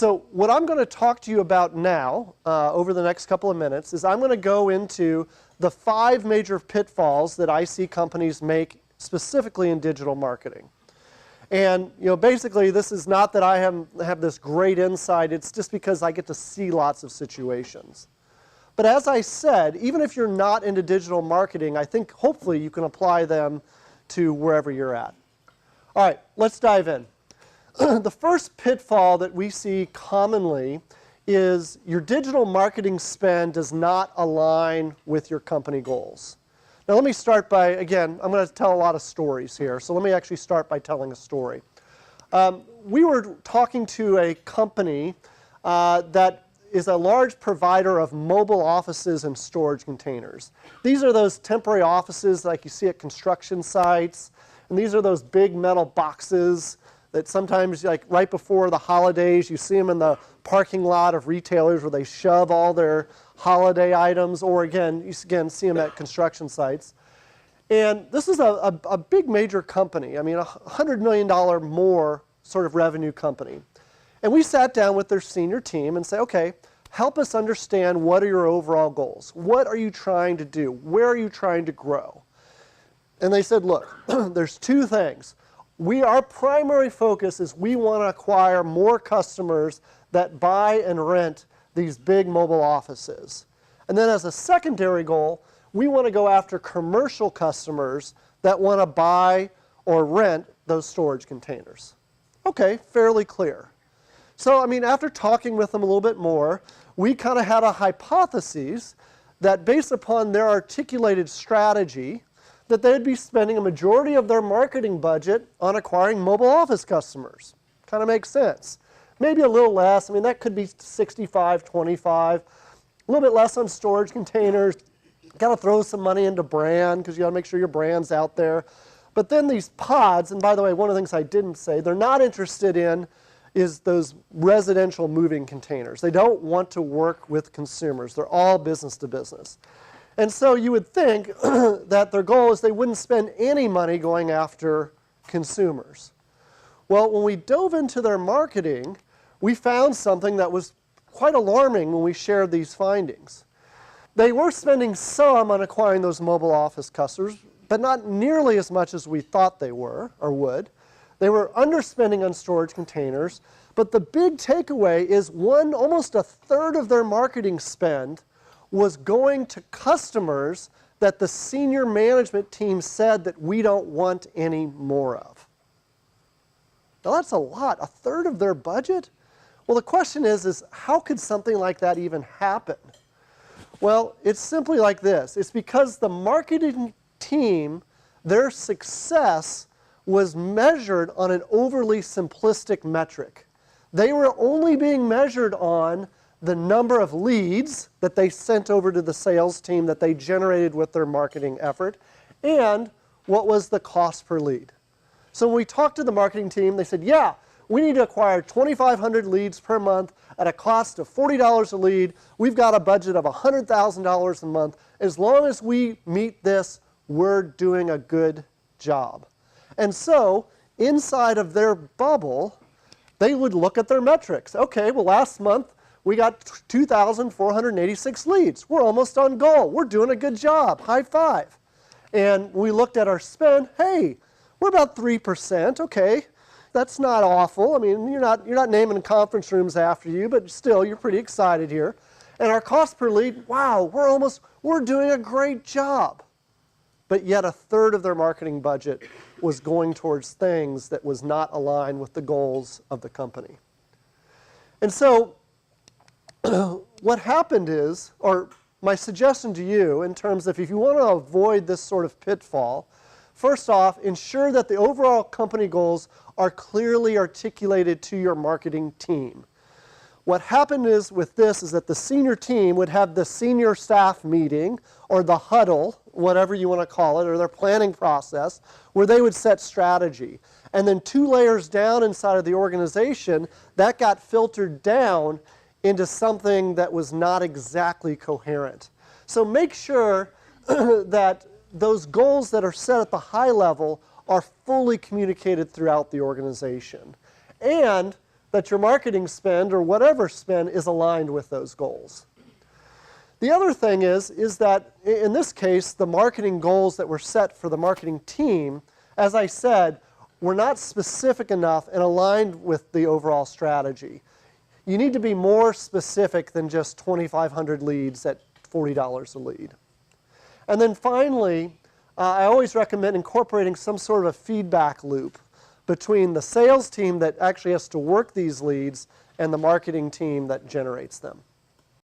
So what I'm going to talk to you about now, over the next couple of minutes, is I'm going to go into the 5 major pitfalls that I see companies make specifically in digital marketing. And basically, this is not that I have this great insight. It's just because I get to see lots of situations. But as I said, even if you're not into digital marketing, I think hopefully you can apply them to wherever you're at. All right, let's dive in. The first pitfall that we see commonly is your digital marketing spend does not align with your company goals. Now let me start by, again, I'm going to tell a lot of stories here, so let me actually start by telling a story. We were talking to a company that is a large provider of mobile offices and storage containers. These are those temporary offices like you see at construction sites, and these are those big metal boxes that sometimes, like right before the holidays, you see them in the parking lot of retailers where they shove all their holiday items, or again, you see them at construction sites. And this is a big major company, I mean a $100 million more sort of revenue company. And we sat down with their senior team and said, okay, help us understand what are your overall goals? What are you trying to do? Where are you trying to grow? And they said, look, there's 2 things. Our primary focus is we want to acquire more customers that buy and rent these big mobile offices. And then as a secondary goal, we want to go after commercial customers that want to buy or rent those storage containers. Okay, fairly clear. So, I mean, after talking with them a little bit more, we kind of had a hypothesis that based upon their articulated strategy, that they'd be spending a majority of their marketing budget on acquiring mobile office customers. Kind of makes sense. Maybe a little less. I mean, that could be 65, 25. A little bit less on storage containers. Got to throw some money into brand because you got to make sure your brand's out there. But then these pods, and by the way, one of the things I didn't say, they're not interested in is those residential moving containers. They don't want to work with consumers. They're all business to business. And so you would think that their goal is they wouldn't spend any money going after consumers. Well, when we dove into their marketing, we found something that was quite alarming when we shared these findings. They were spending some on acquiring those mobile office customers, but not nearly as much as we thought they were or would. They were underspending on storage containers, but the big takeaway is almost a third of their marketing spend was going to customers that the senior management team said that we don't want any more of. Now that's a lot, a third of their budget? Well, the question is how could something like that even happen? Well, it's simply like this. It's because the marketing team, their success was measured on an overly simplistic metric. They were only being measured on the number of leads that they sent over to the sales team that they generated with their marketing effort, and what was the cost per lead. So when we talked to the marketing team, they said, yeah, we need to acquire 2,500 leads per month at a cost of $40 a lead. We've got a budget of $100,000 a month. As long as we meet this, we're doing a good job. And so inside of their bubble, they would look at their metrics. Okay, well, last month, we got 2,486 leads. We're almost on goal. We're doing a good job. High five. And we looked at our spend. Hey, we're about 3%. Okay, that's not awful. I mean, you're not naming conference rooms after you, but still, you're pretty excited here. And our cost per lead, wow, we're doing a great job. But yet a third of their marketing budget was going towards things that was not aligned with the goals of the company. And so what happened is, or my suggestion to you in terms of if you want to avoid this sort of pitfall, first off, ensure that the overall company goals are clearly articulated to your marketing team. What happened is with this is that the senior team would have the senior staff meeting or the huddle, whatever you want to call it, or their planning process, where they would set strategy. And then 2 layers down inside of the organization, that got filtered down into something that was not exactly coherent. So make sure that those goals that are set at the high level are fully communicated throughout the organization. And that your marketing spend or whatever spend is aligned with those goals. The other thing is that in this case, the marketing goals that were set for the marketing team, as I said, were not specific enough and aligned with the overall strategy. You need to be more specific than just 2,500 leads at $40 a lead. And then finally, I always recommend incorporating some sort of a feedback loop between the sales team that actually has to work these leads and the marketing team that generates them.